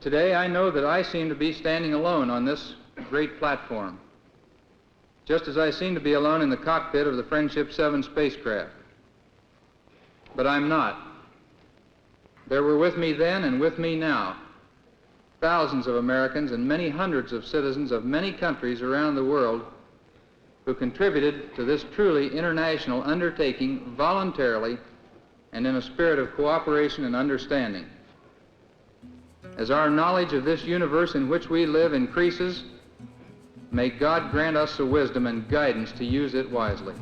Today, I know that I seem to be standing alone on this great platform, just as I seem to be alone in the cockpit of the Friendship 7 spacecraft. But I'm not. There were with me then and with me now thousands of Americans and many hundreds of citizens of many countries around the world who contributed to this truly international undertaking voluntarily and in a spirit of cooperation and understanding. As our knowledge of this universe in which we live increases, may God grant us the wisdom and guidance to use it wisely.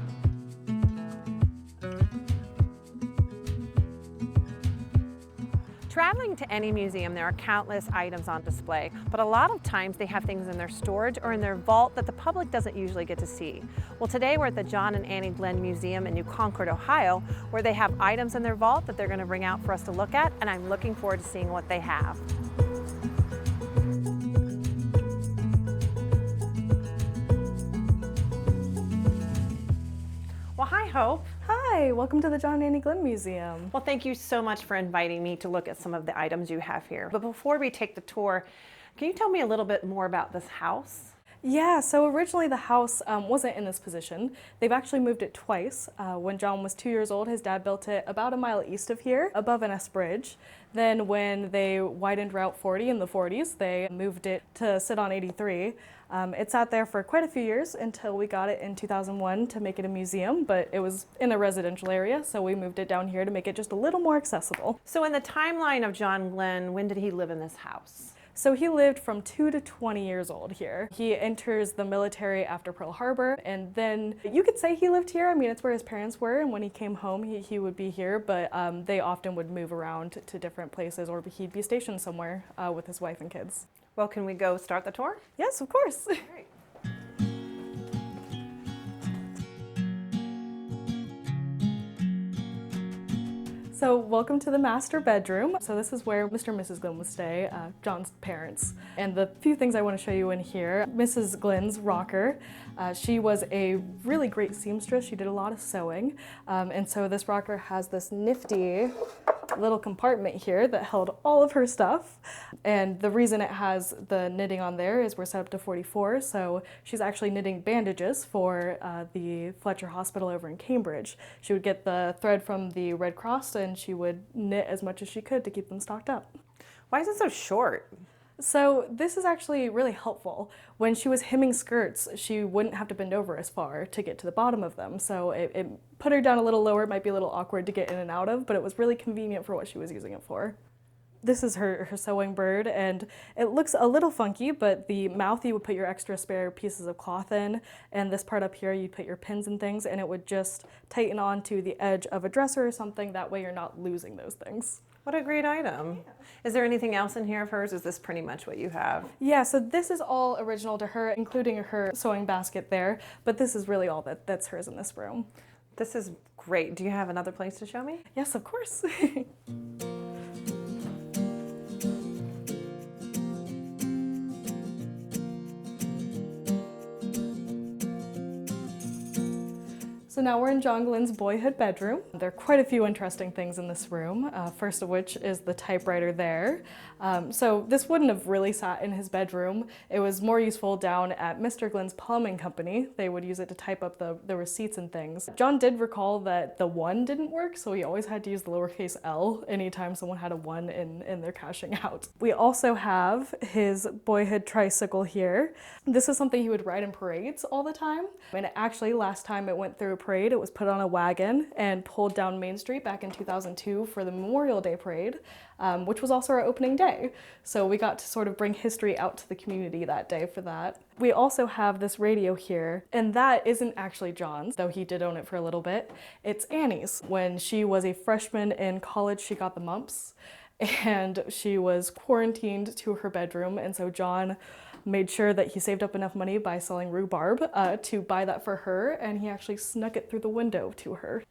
Traveling to any museum, there are countless items on display, but a lot of times they have things in their storage or in their vault that the public doesn't usually get to see. Well, today we're at the John and Annie Glenn Museum in New Concord, Ohio, where they have items in their vault that they're going to bring out for us to look at, and I'm looking forward to seeing what they have. Well, hi, Hope. Hi, welcome to the John and Annie Glenn Museum. Well, thank you so much for inviting me to look at some of the items you have here. But before we take the tour, can you tell me a little bit more about this house? Yeah, so originally the house wasn't in this position. They've actually moved it twice. When John was 2 years old, his dad built it about a mile east of here, above an S bridge. Then when they widened Route 40 in the 40s, they moved it to sit on 83. It sat there for quite a few years until we got it in 2001 to make it a museum, but it was in a residential area, so we moved it down here to make it just a little more accessible. So in the timeline of John Glenn, when did he live in this house? So he lived from 2 to 20 years old here. He enters the military after Pearl Harbor, and then you could say he lived here. I mean, it's where his parents were, and when he came home, he would be here, but they often would move around to different places, or he'd be stationed somewhere with his wife and kids. Well, can we go start the tour? Yes, of course. All right. So welcome to the master bedroom. So this is where Mr. and Mrs. Glenn would stay, John's parents. And the few things I want to show you in here, Mrs. Glenn's rocker. She was a really great seamstress. She did a lot of sewing. And so this rocker has this nifty little compartment here that held all of her stuff. And the reason it has the knitting on there is we're set up to 44, so she's actually knitting bandages for the Fletcher Hospital over in Cambridge. She would get the thread from the Red Cross and she would knit as much as she could to keep them stocked up. Why is it so short? So this is actually really helpful. When she was hemming skirts, she wouldn't have to bend over as far to get to the bottom of them. So it put her down a little lower. It might be a little awkward to get in and out of, but it was really convenient for what she was using it for. This is her sewing bird, and it looks a little funky, but the mouth you would put your extra spare pieces of cloth in, and this part up here you'd put your pins and things, and it would just tighten onto the edge of a dresser or something. That way you're not losing those things. What a great item. Yeah. Is there anything else in here of hers? Is this pretty much what you have? Yeah, so this is all original to her, including her sewing basket there, but this is really all that's hers in this room. This is great. Do you have another place to show me? Yes, of course. So now we're in John Glenn's Boyhood bedroom. There are quite a few interesting things in this room, first of which is the typewriter there. So this wouldn't have really sat in his bedroom. It was more useful down at Mr. Glenn's plumbing company. They would use it to type up the receipts and things. John did recall that the 1 didn't work, so he always had to use the lowercase l anytime someone had a 1 in their cashing out. We also have his Boyhood tricycle here. This is something he would ride in parades all the time. And actually, last time it went through a parade, it was put on a wagon and pulled down Main Street back in 2002 for the Memorial Day parade, which was also our opening day. So we got to sort of bring history out to the community that day for that. We also have this radio here, and that isn't actually John's, though he did own it for a little bit. It's Annie's. When she was a freshman in college, she got the mumps, and she was quarantined to her bedroom, and so John made sure that he saved up enough money by selling rhubarb to buy that for her, and he actually snuck it through the window to her.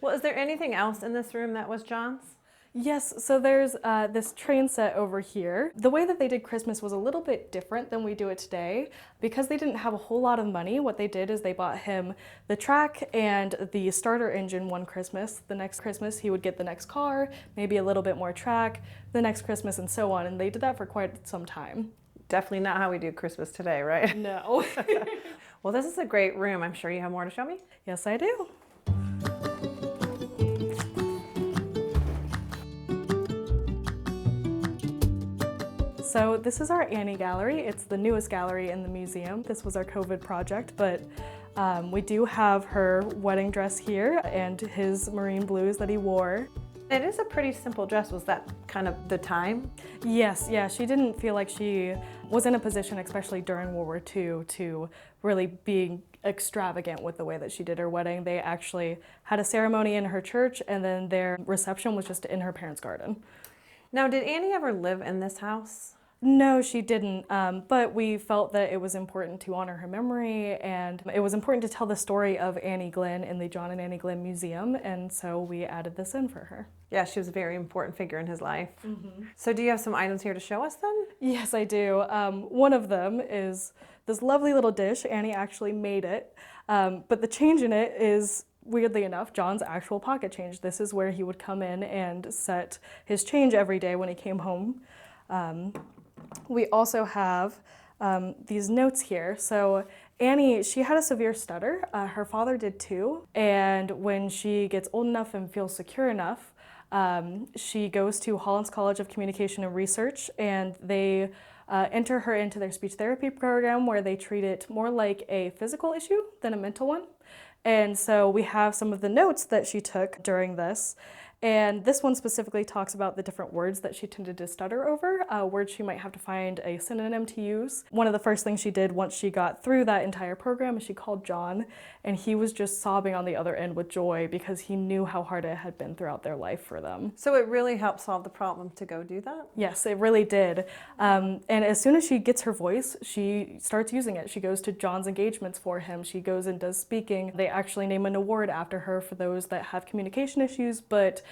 Well, is there anything else in this room that was John's? Yes, so there's this train set over here. The way that they did Christmas was a little bit different than we do it today. Because they didn't have a whole lot of money, what they did is they bought him the track and the starter engine one Christmas. The next Christmas he would get the next car, maybe a little bit more track, the next Christmas and so on, and they did that for quite some time. Definitely not how we do Christmas today, right? No. Well, this is a great room. I'm sure you have more to show me. Yes, I do. So this is our Annie gallery. It's the newest gallery in the museum. This was our COVID project, but we do have her wedding dress here and his marine blues that he wore. It is a pretty simple dress. Was that kind of the time? Yes, yeah, she didn't feel like she was in a position, especially during World War II, to really be extravagant with the way that she did her wedding. They actually had a ceremony in her church and then their reception was just in her parents' garden. Now, did Annie ever live in this house? No, she didn't, but we felt that it was important to honor her memory, and it was important to tell the story of Annie Glenn in the John and Annie Glenn Museum, and so we added this in for her. Yeah, she was a very important figure in his life. Mm-hmm. So do you have some items here to show us then? Yes, I do. One of them is this lovely little dish. Annie actually made it, but the change in it is, weirdly enough, John's actual pocket change. This is where he would come in and set his change every day when he came home. We also have these notes here. So Annie, she had a severe stutter. Her father did too. And when she gets old enough and feels secure enough, she goes to Hollins College of Communication and Research, and they enter her into their speech therapy program where they treat it more like a physical issue than a mental one. And so we have some of the notes that she took during this. And this one specifically talks about the different words that she tended to stutter over, words she might have to find a synonym to use. One of the first things she did once she got through that entire program is she called John, and he was just sobbing on the other end with joy because he knew how hard it had been throughout their life for them. So it really helped solve the problem to go do that? Yes, it really did. And as soon as she gets her voice, she starts using it. She goes to John's engagements for him. She goes and does speaking. They actually name an award after her for those that have communication issues, but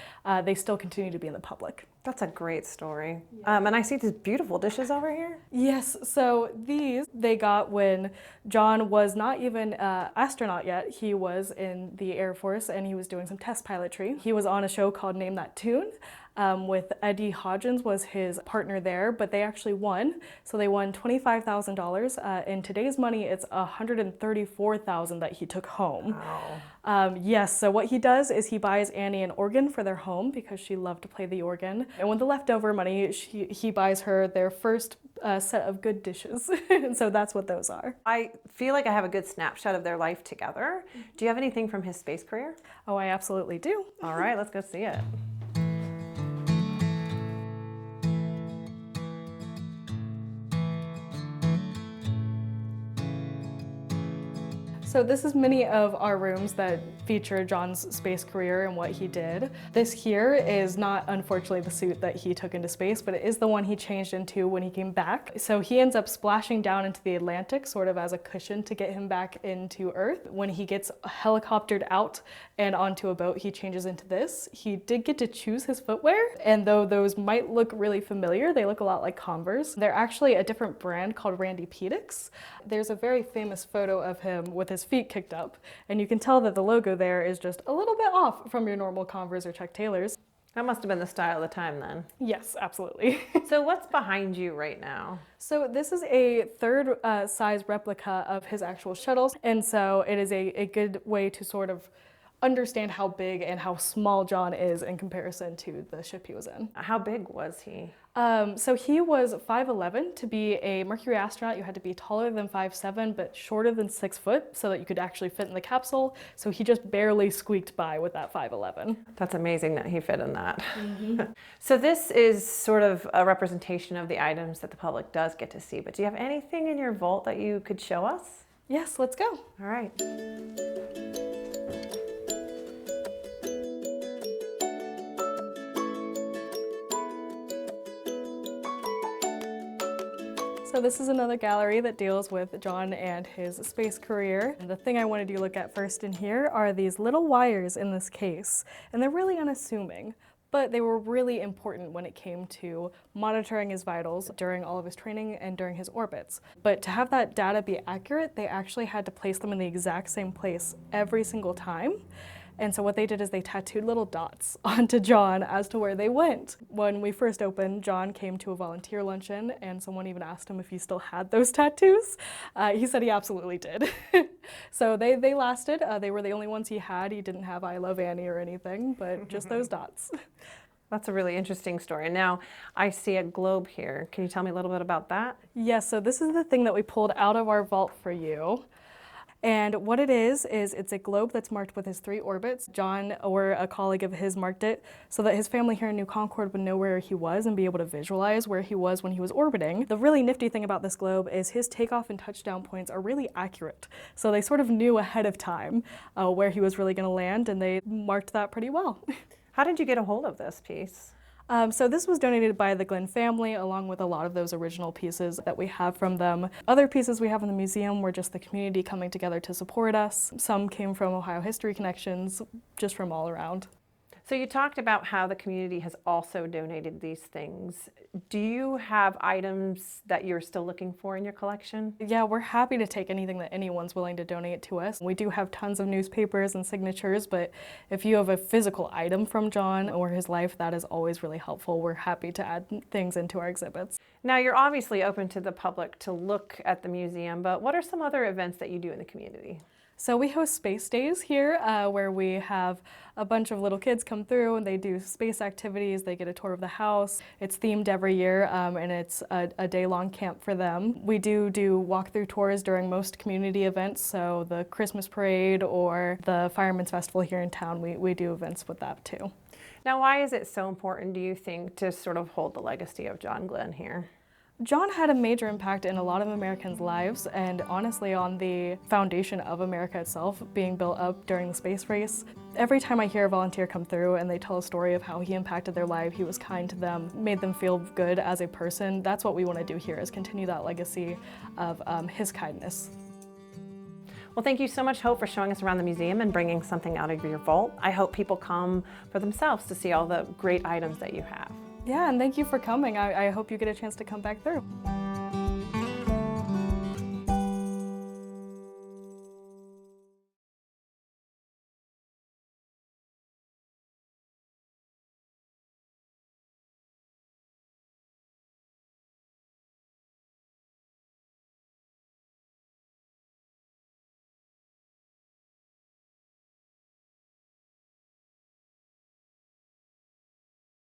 they still continue to be in the public. That's a great story. Yeah. And I see these beautiful dishes over here. Yes, so these they got when John was not even an astronaut yet. He was in the Air Force and he was doing some test pilotry. He was on a show called Name That Tune. With Eddie Hodgins was his partner there, but they actually won. So they won $25,000. In today's money, it's $134,000 that he took home. Wow. Yes, so what he does is he buys Annie an organ for their home because she loved to play the organ. And with the leftover money, he buys her their first set of good dishes. And so that's what those are. I feel like I have a good snapshot of their life together. Do you have anything from his space career? Oh, I absolutely do. All right, let's go see it. So this is many of our rooms that feature John's space career and what he did. This here is not, unfortunately, the suit that he took into space, but it is the one he changed into when he came back. So he ends up splashing down into the Atlantic sort of as a cushion to get him back into Earth. When he gets helicoptered out and onto a boat, he changes into this. He did get to choose his footwear, and though those might look really familiar, they look a lot like Converse. They're actually a different brand called Randy Pedix. There's a very famous photo of him with his feet kicked up, and you can tell that the logo there is just a little bit off from your normal Converse or Chuck Taylors. That must have been the style of the time then. Yes, absolutely. So what's behind you right now? So this is a third size replica of his actual shuttle, and so it is a good way to sort of understand how big and how small John is in comparison to the ship he was in. How big was he? So he was 5'11". To be a Mercury astronaut, you had to be taller than 5'7", but shorter than 6 foot, so that you could actually fit in the capsule. So he just barely squeaked by with that 5'11". That's amazing that he fit in that. Mm-hmm. So this is sort of a representation of the items that the public does get to see, but do you have anything in your vault that you could show us? Yes, let's go. All right. So this is another gallery that deals with John and his space career. And the thing I wanted you to look at first in here are these little wires in this case. And they're really unassuming, but they were really important when it came to monitoring his vitals during all of his training and during his orbits. But to have that data be accurate, they actually had to place them in the exact same place every single time. And so what they did is they tattooed little dots onto John as to where they went. When we first opened, John came to a volunteer luncheon, and someone even asked him if he still had those tattoos. He said he absolutely did. So they lasted. They were the only ones he had. He didn't have I Love Annie or anything, but just those dots. That's a really interesting story. And now I see a globe here. Can you tell me a little bit about that? Yes, so this is the thing that we pulled out of our vault for you. And what it is it's a globe that's marked with his 3 orbits. John, or a colleague of his, marked it so that his family here in New Concord would know where he was and be able to visualize where he was when he was orbiting. The really nifty thing about this globe is his takeoff and touchdown points are really accurate. So they sort of knew ahead of time where he was really going to land, and they marked that pretty well. How did you get a hold of this piece? So this was donated by the Glenn family, along with a lot of those original pieces that we have from them. Other pieces we have in the museum were just the community coming together to support us. Some came from Ohio History Connections, just from all around. So you talked about how the community has also donated these things. Do you have items that you're still looking for in your collection? Yeah, we're happy to take anything that anyone's willing to donate to us. We do have tons of newspapers and signatures, but if you have a physical item from John or his life, that is always really helpful. We're happy to add things into our exhibits. Now, you're obviously open to the public to look at the museum, but what are some other events that you do in the community? So we host space days here where we have a bunch of little kids come through and they do space activities, they get a tour of the house. It's themed every year and it's a day-long camp for them. We do walkthrough tours during most community events, so the Christmas parade or the Fireman's Festival here in town, we do events with that too. Now, why is it so important, do you think, to sort of hold the legacy of John Glenn here? John had a major impact in a lot of Americans' lives, and honestly on the foundation of America itself being built up during the space race. Every time I hear a volunteer come through and they tell a story of how he impacted their life, he was kind to them, made them feel good as a person, that's what we want to do here, is continue that legacy of his kindness. Well, thank you so much, Hope, for showing us around the museum and bringing something out of your vault. I hope people come for themselves to see all the great items that you have. Yeah, and thank you for coming. I hope you get a chance to come back through.